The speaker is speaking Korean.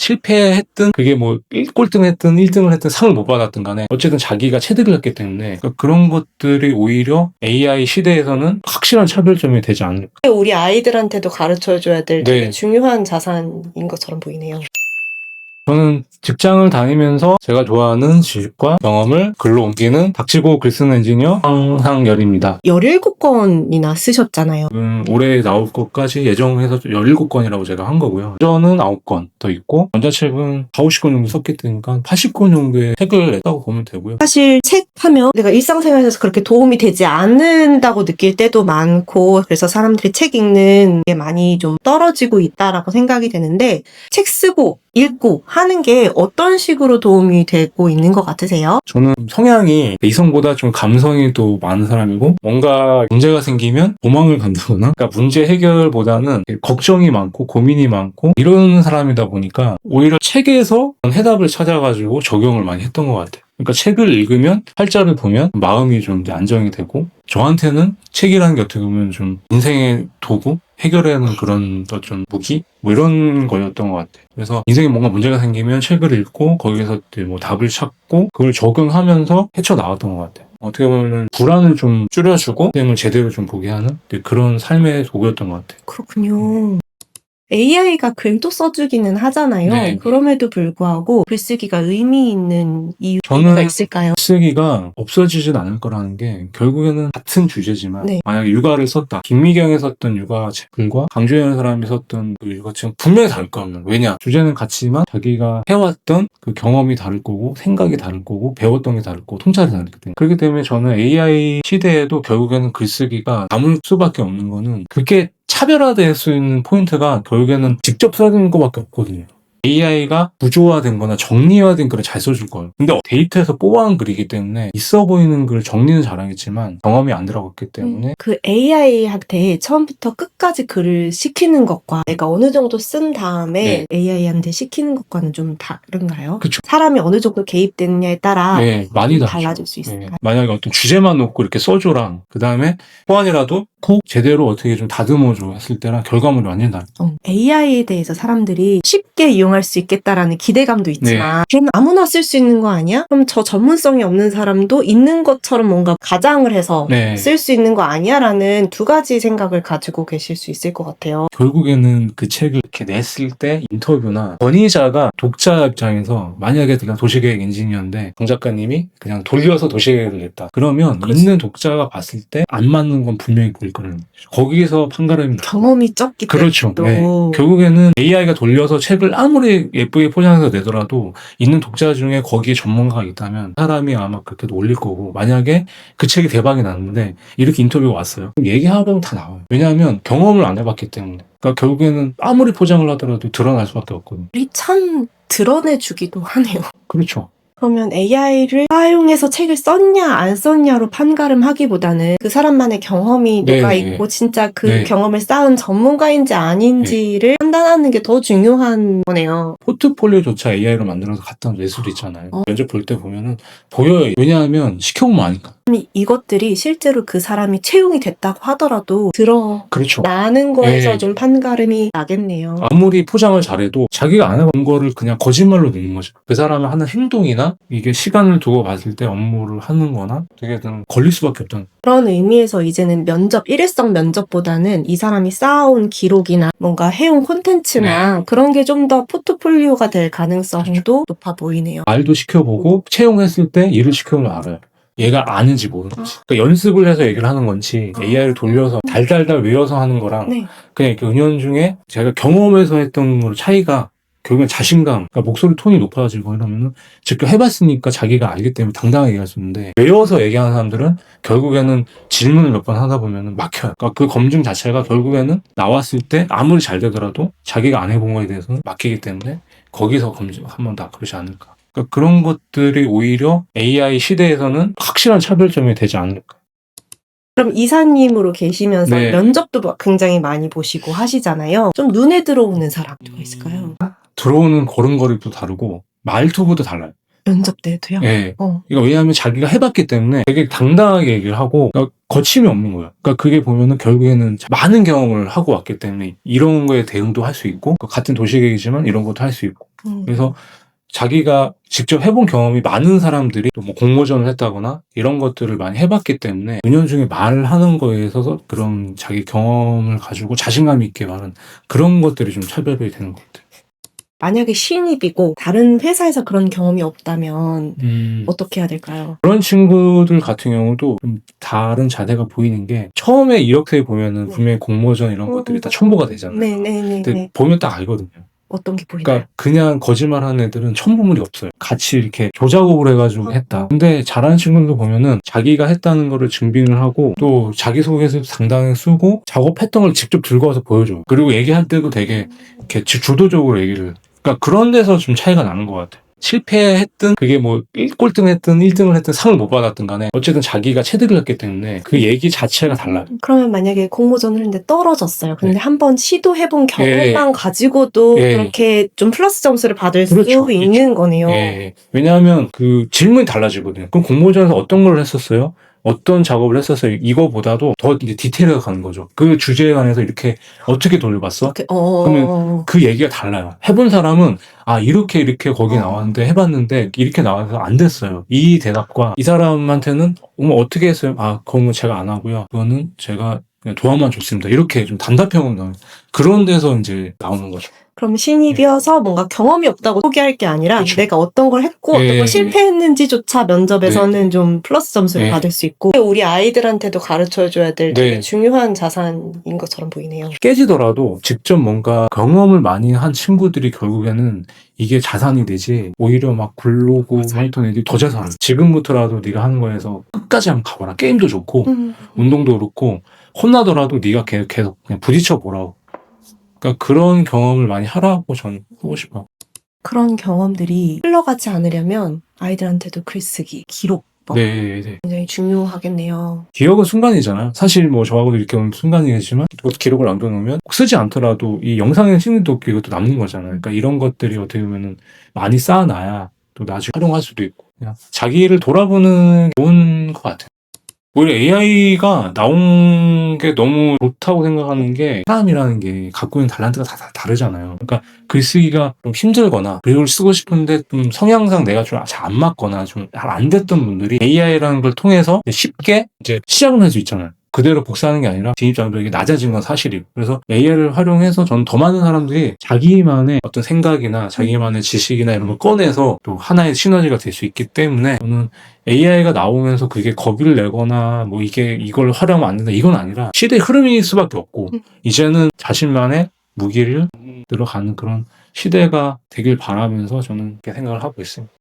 실패했든 그게 뭐 꼴등 했든 1등을 했든 상을 못 받았든 간에 어쨌든 자기가 체득을 했기 때문에 그러니까 그런 것들이 오히려 AI 시대에서는 확실한 차별점이 되지 않을까. 우리 아이들한테도 가르쳐줘야 될 되게 네. 중요한 자산인 것처럼 보이네요. 저는 직장을 다니면서 제가 좋아하는 지식과 경험을 글로 옮기는 닥치고 글 쓰는 엔지니어 황상열입니다. 17건이나 쓰셨잖아요. 올해 나올 것까지 예정해서 17건이라고 제가 한 거고요. 저는 9건 더 있고 전자책은 40, 50건 정도 썼기 때문에 80건 정도의 책을 냈다고 보면 되고요. 사실 책 하면 내가 일상생활에서 그렇게 도움이 되지 않는다고 느낄 때도 많고 그래서 사람들이 책 읽는 게 많이 좀 떨어지고 있다라고 생각이 되는데 책 쓰고 읽고 하는 게 어떤 식으로 도움이 되고 있는 것 같으세요? 저는 성향이 이성보다 좀 감성이 또 많은 사람이고 뭔가 문제가 생기면 도망을 간다거나 그러니까 문제 해결보다는 걱정이 많고 고민이 많고 이런 사람이다 보니까 오히려 책에서 해답을 찾아가지고 적용을 많이 했던 것 같아요. 그러니까 책을 읽으면 활자를 보면 마음이 좀 이제 안정이 되고 저한테는 책이라는 게 어떻게 보면 좀 인생의 도구? 해결하는 그런 좀 무기? 뭐 이런 거였던 것 같아요. 그래서 인생에 뭔가 문제가 생기면 책을 읽고 거기서 뭐 답을 찾고 그걸 적용하면서 헤쳐나왔던 것 같아요. 어떻게 보면 불안을 좀 줄여주고 인생을 제대로 좀 보게 하는 그런 삶의 도구였던 것 같아요. 그렇군요. AI가 글도 써주기는 하잖아요. 네. 그럼에도 불구하고 글쓰기가 의미 있는 이유가 저는 있을까요? 쓰기가 없어지진 않을 거라는 게 결국에는 같은 주제지만 네. 만약에 육아를 썼다. 김미경이 썼던 육아 책글과 강주현 사람이 썼던 그 육아책은 분명히 다를 거예요. 왜냐? 주제는 같지만 자기가 해왔던 그 경험이 다를 거고 생각이 다를 거고 배웠던 게 다를 거고 통찰이 다르기 때문에 그렇기 때문에 저는 AI 시대에도 결국에는 글쓰기가 남을 수밖에 없는 거는 그게 차별화될 수 있는 포인트가 결국에는 직접 써주는 것밖에 없거든요. AI가 구조화된 거나 정리화된 글을 잘 써줄 거예요. 근데 데이터에서 뽑아온 글이기 때문에 있어 보이는 글 정리는 잘하겠지만 경험이 안 들어갔기 때문에 그 AI한테 처음부터 끝까지 글을 시키는 것과 내가 어느 정도 쓴 다음에 AI한테 시키는 것과는 좀 다른가요? 그쵸. 사람이 어느 정도 개입되느냐에 따라 네, 많이 다르죠. 달라질 수 있을까요? 네. 만약에 어떤 주제만 놓고 이렇게 써줘랑 그 다음에 호환이라도 꼭 제대로 어떻게 좀 다듬어줘 했을 때랑 결과물이 완전히 다르죠. AI에 대해서 사람들이 쉽게 이용할 수 있겠다라는 기대감도 있지만 그럼 아무나 쓸 수 있는 거 아니야? 그럼 저 전문성이 없는 사람도 있는 것처럼 뭔가 가장을 해서 쓸 수 있는 거 아니야? 라는 두 가지 생각을 가지고 계실 수 있을 것 같아요. 결국에는 그 책을 이렇게 냈을 때 인터뷰나 권위자가 독자 입장에서 만약에 그냥 도시계획 엔지니어인데 정 작가님이 그냥 돌려서 도시계획을 냈다. 그러면 있는 독자가 봤을 때 안 맞는 건 분명히 보일 거라는 거죠. 거기서 판가름이 경험이 적기 때문에 그렇죠. 네. 결국에는 AI가 돌려서 책을 아무리 예쁘게 포장해서 내더라도 있는 독자 중에 거기에 전문가가 있다면 사람이 아마 그렇게 올릴 거고 만약에 그 책이 대박이 났는데 이렇게 인터뷰가 왔어요. 그럼 얘기하면 다 나와요. 왜냐하면 경험을 안 해봤기 때문에. 그러니까 결국에는 아무리 포장을 하더라도 드러날 수밖에 없거든요. 참 드러내주기도 하네요. 그렇죠. 그러면 AI를 사용해서 책을 썼냐 안 썼냐로 판가름하기보다는 그 사람만의 경험이 뭐가 있고 진짜 그 경험을 쌓은 전문가인지 아닌지를 판단하는 게 더 중요한 거네요. 포트폴리오조차 AI로 만들어서 갖다 낼 수도 있잖아요. 면접 볼 때 보면은 보여요. 왜냐하면 시켜보면 아니까. 이것들이 실제로 그 사람이 채용이 됐다고 하더라도 그렇죠. 나는 거에서 좀 판가름이 나겠네요. 아무리 포장을 잘해도 자기가 안 해본 거를 그냥 거짓말로 내는 거죠. 그 사람이 하는 행동이나 이게 시간을 두고 봤을 때 업무를 하는 거나 어떻게든 걸릴 수밖에 없다는. 그런 의미에서 이제는 일회성 면접보다는 이 사람이 쌓아온 기록이나 뭔가 해온 콘텐츠나 그런 게 좀 더 포트폴리오가 될 가능성도 높아 보이네요. 말도 시켜보고 채용했을 때 일을 시켜보면 알아요. 얘가 아는지 모르는지. 그러니까 연습을 해서 얘기를 하는 건지 AI를 돌려서 달달달 외워서 하는 거랑 그냥 이렇게 은연중에 제가 경험해서 했던 거 차이가 결국엔 자신감, 그러니까 목소리 톤이 높아지고 이러면은 직접 해봤으니까 자기가 알기 때문에 당당하게 얘기할 수 있는데 외워서 얘기하는 사람들은 결국에는 질문을 몇 번 하다 보면은 막혀요. 그러니까 그 검증 자체가 결국에는 나왔을 때 아무리 잘 되더라도 자기가 안 해본 거에 대해서는 막히기 때문에 거기서 검증 한 번 더 그러지 않을까. 그러니까 그런 것들이 오히려 AI 시대에서는 확실한 차별점이 되지 않을까. 그럼 이사님으로 계시면서 면접도 굉장히 많이 보시고 하시잖아요. 좀 눈에 들어오는 사람 누가 있을까요? 들어오는 걸음걸이도 다르고 말투부터 달라요. 면접 때도요? 예. 어. 이거 왜냐하면 자기가 해봤기 때문에 되게 당당하게 얘기를 하고, 그러니까 거침이 없는 거예요. 그러니까 그게 보면은 결국에는 많은 경험을 하고 왔기 때문에 이런 거에 대응도 할 수 있고, 같은 도시계이지만 이런 것도 할 수 있고. 그래서 자기가 직접 해본 경험이 많은 사람들이 또 뭐 공모전을 했다거나 이런 것들을 많이 해봤기 때문에 은연중에 말하는 거에 있어서 그런 자기 경험을 가지고 자신감 있게 말하는 그런 것들이 좀 차별이 되는 것 같아요. 만약에 신입이고 다른 회사에서 그런 경험이 없다면 어떻게 해야 될까요? 그런 친구들 같은 경우도 좀 다른 자세가 보이는 게 처음에 이렇게 보면은 네. 분명히 공모전 이런 것들이 다 첨부가 되잖아요. 네네네. 근데 보면 딱 알거든요. 어떤 게 보이나요? 그러니까 그냥 거짓말하는 애들은 첨부물이 없어요. 같이 이렇게 조작업을 해가지고 했다. 근데 잘하는 친구들도 보면은 자기가 했다는 거를 증빙을 하고 또 자기소개서 상당히 쓰고 작업했던 걸 직접 들고 와서 보여줘요. 그리고 얘기할 때도 되게 이렇게 주도적으로 얘기를. 그러니까 그런 데서 좀 차이가 나는 것 같아요. 실패했든 그게 뭐 1꼴등 했든 1등을 했든 상을 못 받았든 간에 어쨌든 자기가 체득을 했기 때문에 그 얘기 자체가 달라요. 그러면 만약에 공모전을 했는데 떨어졌어요. 근데 네. 한번 시도해본 경험만 예. 가지고도 예. 그렇게 좀 플러스 점수를 받을 그렇죠. 수 있는 거네요. 예. 왜냐하면 그 질문이 달라지거든요. 그럼 공모전에서 어떤 걸 했었어요? 어떤 작업을 했었어요? 이거보다도 더 이제 디테일하게 가는 거죠. 그 주제에 관해서 이렇게 어떻게 돌려봤어? 그러면 그 얘기가 달라요. 해본 사람은 아 이렇게 거기 나왔는데 해봤는데 이렇게 나와서 안 됐어요. 이 대답과 이 사람한테는 어떻게 했어요? 아 그건 제가 안 하고요. 그거는 제가 그냥 도움만 줬습니다. 이렇게 좀 단답형으로 나와요. 그런 데서 이제 나오는 거죠. 그럼 신입이어서 뭔가 경험이 없다고 포기할 게 아니라 그렇죠. 내가 어떤 걸 했고 예, 어떤 걸 예. 실패했는지조차 면접에서는 좀 플러스 점수를 예. 받을 수 있고 우리 아이들한테도 가르쳐줘야 될 되게 네. 중요한 자산인 것처럼 보이네요. 깨지더라도 직접 뭔가 경험을 많이 한 친구들이 결국에는 이게 자산이 되지 오히려 막 굴르고 하던 애들이 더 자산을 지금부터라도 네가 하는 거에서 끝까지 한번 가봐라. 게임도 좋고 운동도 그렇고 혼나더라도 네가 계속 그냥 부딪혀 보라고. 그러니까 그런 경험을 많이 하라고 저는 하고 싶어요. 그런 경험들이 흘러가지 않으려면 아이들한테도 글쓰기, 기록 네. 굉장히 중요하겠네요. 기억은 순간이잖아요. 사실 뭐 저하고도 이렇게 오는 순간이겠지만 그것도 기록을 남겨놓으면 쓰지 않더라도 이 영상에 찍는 게 이것도 남는 거잖아요. 그러니까 이런 것들이 어떻게 보면은 많이 쌓아놔야 또 나중에 활용할 수도 있고 그냥 자기를 돌아보는 게 좋은 것 같아요. 오히려 AI가 나온 게 너무 좋다고 생각하는 게 사람이라는 게 갖고 있는 달란트가 다 다르잖아요. 그러니까 글쓰기가 좀 힘들거나 글을 쓰고 싶은데 좀 성향상 내가 좀 잘 안 맞거나 좀 잘 안 됐던 분들이 AI라는 걸 통해서 쉽게 이제 시작을 할 수 있잖아요. 그대로 복사하는 게 아니라 진입장벽이 낮아진 건 사실이고 그래서 AI를 활용해서 저는 더 많은 사람들이 자기만의 어떤 생각이나 자기만의 지식이나 이런 걸 꺼내서 또 하나의 시너지가 될 수 있기 때문에 저는 AI가 나오면서 그게 겁을 내거나 뭐 이걸 활용하면 안 된다 이건 아니라 시대의 흐름일 수밖에 없고 이제는 자신만의 무기를 들어가는 그런 시대가 되길 바라면서 저는 그렇게 생각을 하고 있습니다.